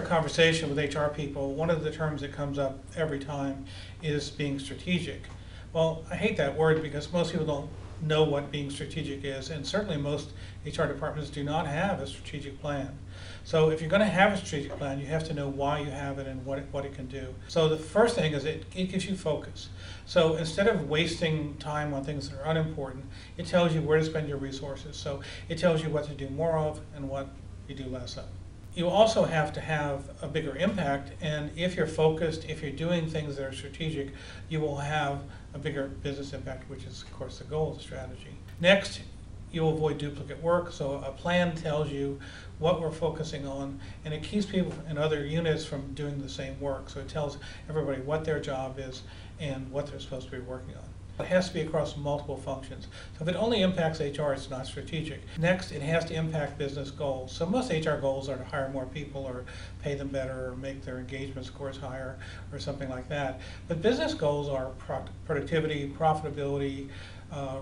conversation with HR people, one of the terms that comes up every time is being strategic. Well, I hate that word because most people don't know what being strategic is, and certainly most HR departments do not have a strategic plan. So if you're going to have a strategic plan, you have to know why you have it and what it can do. So the first thing is it gives you focus. So instead of wasting time on things that are unimportant, it tells you where to spend your resources. So it tells you what to do more of and what you do less of. You also have to have a bigger impact, and if you're focused, if you're doing things that are strategic, you will have a bigger business impact, which is, of course, the goal of the strategy. Next, you'll avoid duplicate work. So a plan tells you what we're focusing on, and it keeps people in other units from doing the same work. So it tells everybody what their job is and what they're supposed to be working on. It has to be across multiple functions. So if it only impacts HR, it's not strategic. Next, it has to impact business goals. So most HR goals are to hire more people or pay them better or make their engagement scores higher or something like that. But business goals are productivity, profitability,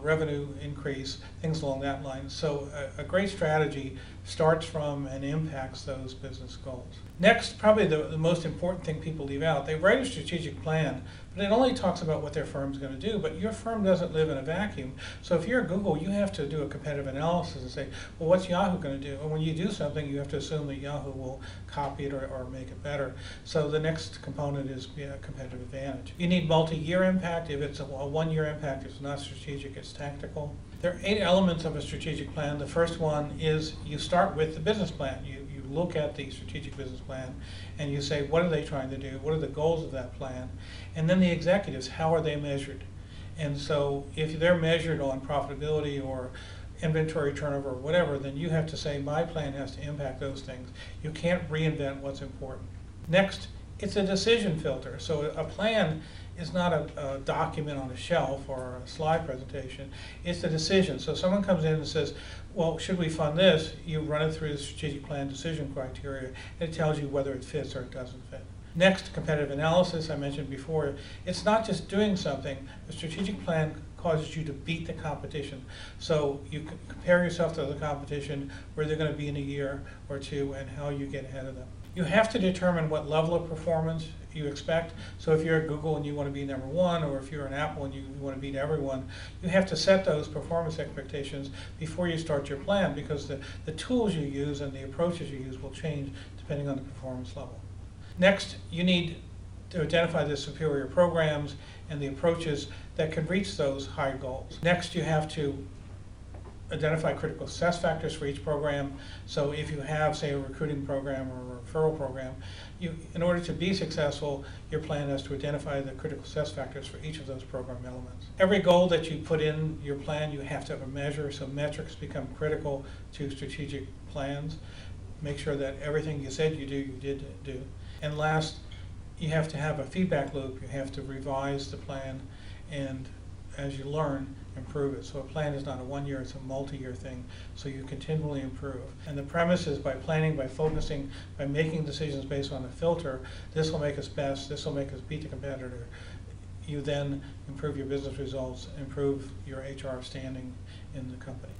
revenue increase, things along that line. So a great strategy starts from and impacts those business goals. Next, probably the most important thing people leave out, they write a strategic plan, but it only talks about what their firm's going to do, but your firm doesn't live in a vacuum. So if you're Google, you have to do a competitive analysis and say, well, what's Yahoo going to do? And when you do something, you have to assume that Yahoo will copy it or make it better. So the next component is a competitive advantage. You need multi-year impact. If it's a one-year impact, it's not strategic, it's tactical. There are 8 elements of a strategic plan. The first one is you start with the business plan. You look at the strategic business plan and you say, what are they trying to do? What are the goals of that plan? And then the executives, how are they measured? And so if they're measured on profitability or inventory turnover or whatever, then you have to say, my plan has to impact those things. You can't reinvent what's important. Next, it's a decision filter. So a plan is not a document on a shelf or a slide presentation. It's a decision. So someone comes in and says, well, should we fund this? You run it through the strategic plan decision criteria. It tells you whether it fits or it doesn't fit. Next, competitive analysis. I mentioned before, it's not just doing something. The strategic plan causes you to beat the competition. So you compare yourself to the competition, where they're going to be in a year or two, and how you get ahead of them. You have to determine what level of performance you expect. So if you're at Google and you want to be number 1, or if you're an Apple and you want to beat everyone, you have to set those performance expectations before you start your plan, because the tools you use and the approaches you use will change depending on the performance level. Next, you need to identify the superior programs and the approaches that can reach those high goals. Next, you have to identify critical success factors for each program. So if you have, say, a recruiting program or a referral program, in order to be successful, your plan has to identify the critical success factors for each of those program elements. Every goal that you put in your plan, you have to have a measure, so metrics become critical to strategic plans. Make sure that everything you said you do, you did do. And last, you have to have a feedback loop. You have to revise the plan, and as you learn, improve it. So a plan is not a one-year, it's a multi-year thing, so you continually improve. And the premise is, by planning, by focusing, by making decisions based on a filter, this will make us best, this will make us beat the competitor. You then improve your business results, improve your HR standing in the company.